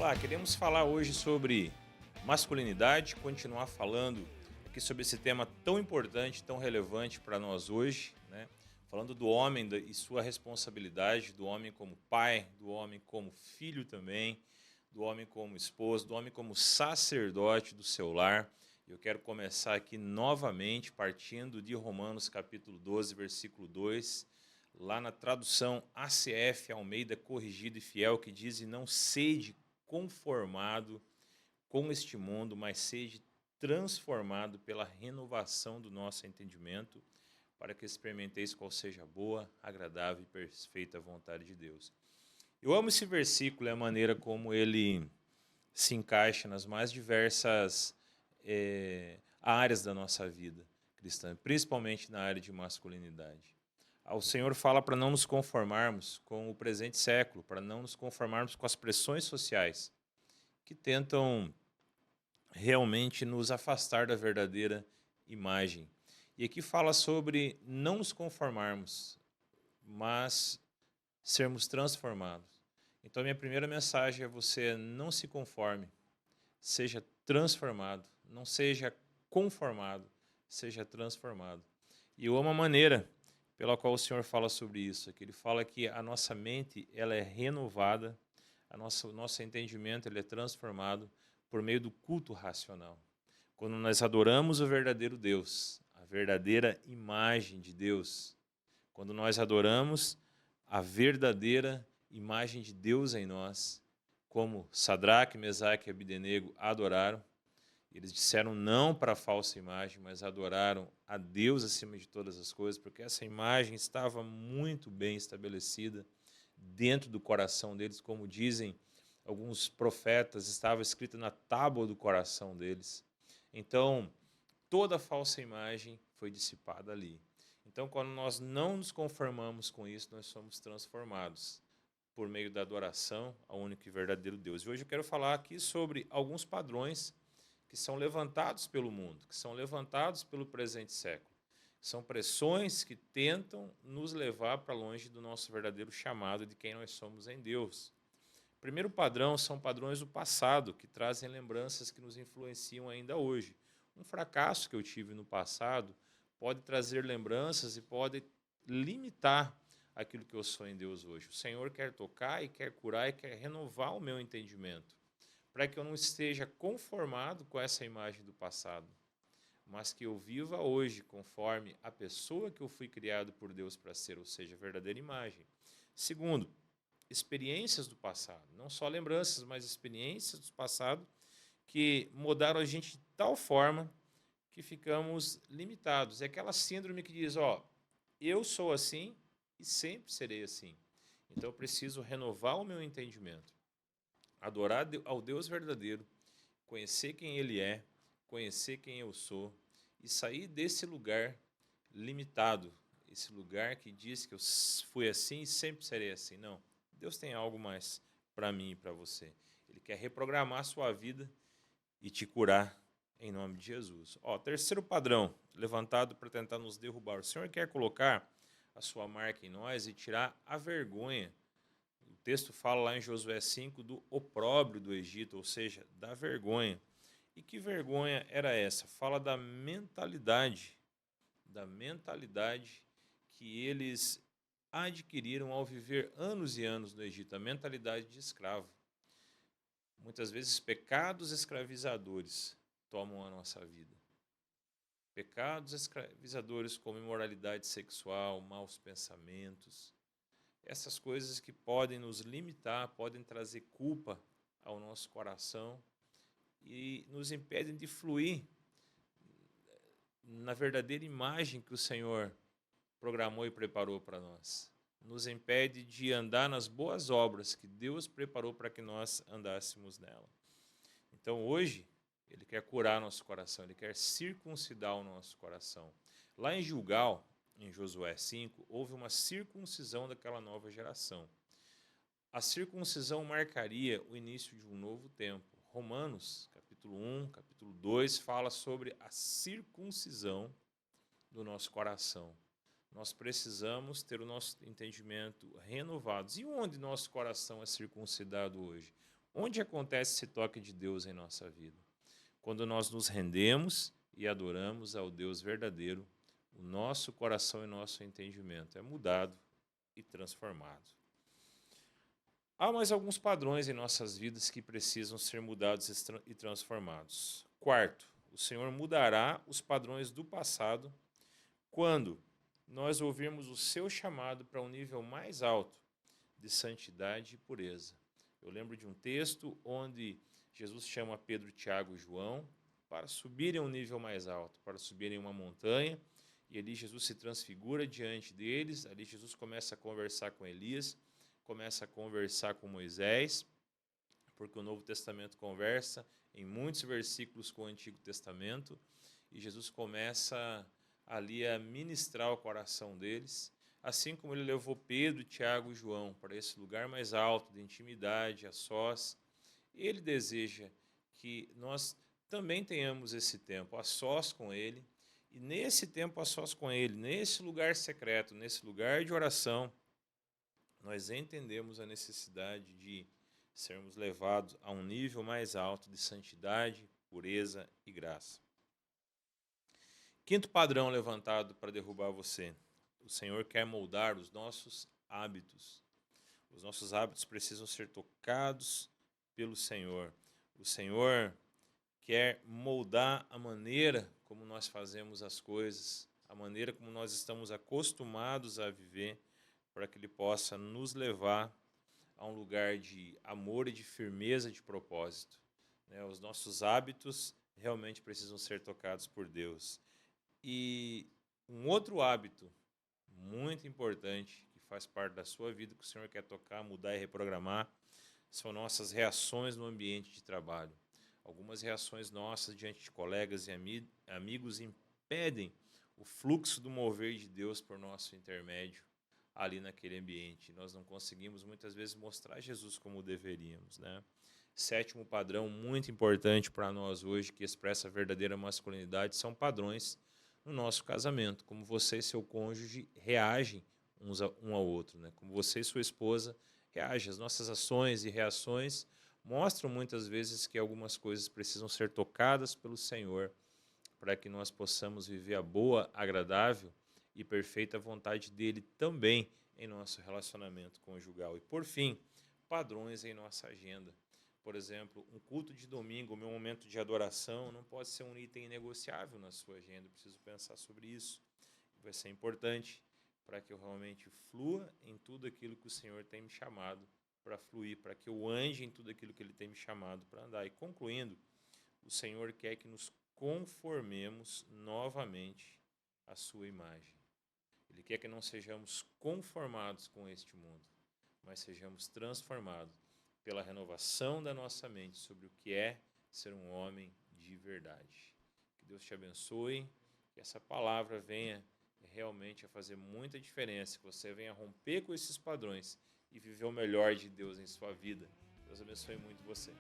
Olá, queremos falar hoje sobre masculinidade, continuar falando aqui sobre esse tema tão importante, tão relevante para nós hoje, né? Falando do homem e sua responsabilidade, do homem como pai, do homem como filho também, do homem como esposo, do homem como sacerdote do seu lar. Eu quero começar aqui novamente partindo de Romanos capítulo 12, versículo 2, lá na tradução ACF, Almeida Corrigida e Fiel, que diz: "E não sede conformado com este mundo, mas seja transformado pela renovação do nosso entendimento, para que experimenteis qual seja a boa, agradável e perfeita vontade de Deus." Eu amo esse versículo e a maneira como ele se encaixa nas mais diversas áreas da nossa vida cristã, principalmente na área de masculinidade. O Senhor fala para não nos conformarmos com o presente século, para não nos conformarmos com as pressões sociais que tentam realmente nos afastar da verdadeira imagem. E aqui fala sobre não nos conformarmos, mas sermos transformados. Então, minha primeira mensagem é: você não se conforme, seja transformado. Não seja conformado, seja transformado. E eu amo a maneira pela qual o Senhor fala sobre isso. Aqui ele fala que a nossa mente ela é renovada, o nosso entendimento ele é transformado por meio do culto racional. Quando nós adoramos o verdadeiro Deus, a verdadeira imagem de Deus, quando nós adoramos a verdadeira imagem de Deus em nós, como Sadraque, Mesaque e Abdenego adoraram, eles disseram não para a falsa imagem, mas adoraram a Deus acima de todas as coisas, porque essa imagem estava muito bem estabelecida dentro do coração deles, como dizem alguns profetas, estava escrita na tábua do coração deles. Então, toda falsa imagem foi dissipada ali. Então, quando nós não nos conformamos com isso, nós somos transformados por meio da adoração ao único e verdadeiro Deus. E hoje eu quero falar aqui sobre alguns padrões que são levantados pelo mundo, que são levantados pelo presente século. São pressões que tentam nos levar para longe do nosso verdadeiro chamado de quem nós somos em Deus. O primeiro padrão são padrões do passado, que trazem lembranças que nos influenciam ainda hoje. Um fracasso que eu tive no passado pode trazer lembranças e pode limitar aquilo que eu sou em Deus hoje. O Senhor quer tocar e quer curar e quer renovar o meu entendimento, para que eu não esteja conformado com essa imagem do passado, mas que eu viva hoje conforme a pessoa que eu fui criado por Deus para ser, ou seja, a verdadeira imagem. Segundo, experiências do passado, não só lembranças, mas experiências do passado que mudaram a gente de tal forma que ficamos limitados. É aquela síndrome que diz: ó, eu sou assim e sempre serei assim. Então eu preciso renovar o meu entendimento, adorar ao Deus verdadeiro, conhecer quem Ele é, conhecer quem eu sou e sair desse lugar limitado, esse lugar que diz que eu fui assim e sempre serei assim. Não, Deus tem algo mais para mim e para você. Ele quer reprogramar a sua vida e te curar em nome de Jesus. Terceiro padrão levantado para tentar nos derrubar. O Senhor quer colocar a sua marca em nós e tirar a vergonha. O texto fala lá em Josué 5 do opróbrio do Egito, ou seja, da vergonha. E que vergonha era essa? Fala da mentalidade que eles adquiriram ao viver anos e anos no Egito, a mentalidade de escravo. Muitas vezes pecados escravizadores tomam a nossa vida. Pecados escravizadores como imoralidade sexual, maus pensamentos, essas coisas que podem nos limitar, podem trazer culpa ao nosso coração e nos impedem de fluir na verdadeira imagem que o Senhor programou e preparou para nós. Nos impede de andar nas boas obras que Deus preparou para que nós andássemos nela. Então hoje, Ele quer curar nosso coração, Ele quer circuncidar o nosso coração. Lá em Gilgal, em Josué 5, houve uma circuncisão daquela nova geração. A circuncisão marcaria o início de um novo tempo. Romanos, capítulo 1, capítulo 2, fala sobre a circuncisão do nosso coração. Nós precisamos ter o nosso entendimento renovado. E onde nosso coração é circuncidado hoje? Onde acontece esse toque de Deus em nossa vida? Quando nós nos rendemos e adoramos ao Deus verdadeiro, o nosso coração e nosso entendimento é mudado e transformado. Há mais alguns padrões em nossas vidas que precisam ser mudados e transformados. Quarto, o Senhor mudará os padrões do passado quando nós ouvirmos o seu chamado para um nível mais alto de santidade e pureza. Eu lembro de um texto onde Jesus chama Pedro, Tiago e João para subirem a um nível mais alto, para subirem uma montanha, e ali Jesus se transfigura diante deles, ali Jesus começa a conversar com Elias, começa a conversar com Moisés, porque o Novo Testamento conversa em muitos versículos com o Antigo Testamento, e Jesus começa ali a ministrar o coração deles, assim como ele levou Pedro, Tiago e João para esse lugar mais alto de intimidade, a sós. Ele deseja que nós também tenhamos esse tempo a sós com ele, e nesse tempo a sós com ele, nesse lugar secreto, nesse lugar de oração, nós entendemos a necessidade de sermos levados a um nível mais alto de santidade, pureza e graça. Quinto padrão levantado para derrubar você. O Senhor quer moldar os nossos hábitos. Os nossos hábitos precisam ser tocados pelo Senhor. O Senhor quer moldar a maneira como nós fazemos as coisas, a maneira como nós estamos acostumados a viver, para que Ele possa nos levar a um lugar de amor e de firmeza de propósito. Os nossos hábitos realmente precisam ser tocados por Deus. E um outro hábito muito importante, que faz parte da sua vida, que o Senhor quer tocar, mudar e reprogramar, são nossas reações no ambiente de trabalho. Algumas reações nossas diante de colegas e amigos impedem o fluxo do mover de Deus por nosso intermédio ali naquele ambiente. Nós não conseguimos muitas vezes mostrar Jesus como deveríamos, né? Sétimo padrão muito importante para nós hoje, que expressa a verdadeira masculinidade, são padrões no nosso casamento, como você e seu cônjuge reagem um ao outro, né? Como você e sua esposa reagem. As nossas ações e reações mostram muitas vezes que algumas coisas precisam ser tocadas pelo Senhor para que nós possamos viver a boa, agradável e perfeita vontade dele também em nosso relacionamento conjugal. E por fim, padrões em nossa agenda. Por exemplo, um culto de domingo, o meu momento de adoração, não pode ser um item inegociável na sua agenda. Eu preciso pensar sobre isso. Vai ser importante para que eu realmente flua em tudo aquilo que o Senhor tem me chamado para fluir, para que eu ande em tudo aquilo que Ele tem me chamado para andar. E concluindo, o Senhor quer que nos conformemos novamente à sua imagem. Ele quer que não sejamos conformados com este mundo, mas sejamos transformados pela renovação da nossa mente sobre o que é ser um homem de verdade. Que Deus te abençoe, que essa palavra venha realmente a fazer muita diferença, que você venha romper com esses padrões e viver o melhor de Deus em sua vida. Deus abençoe muito você.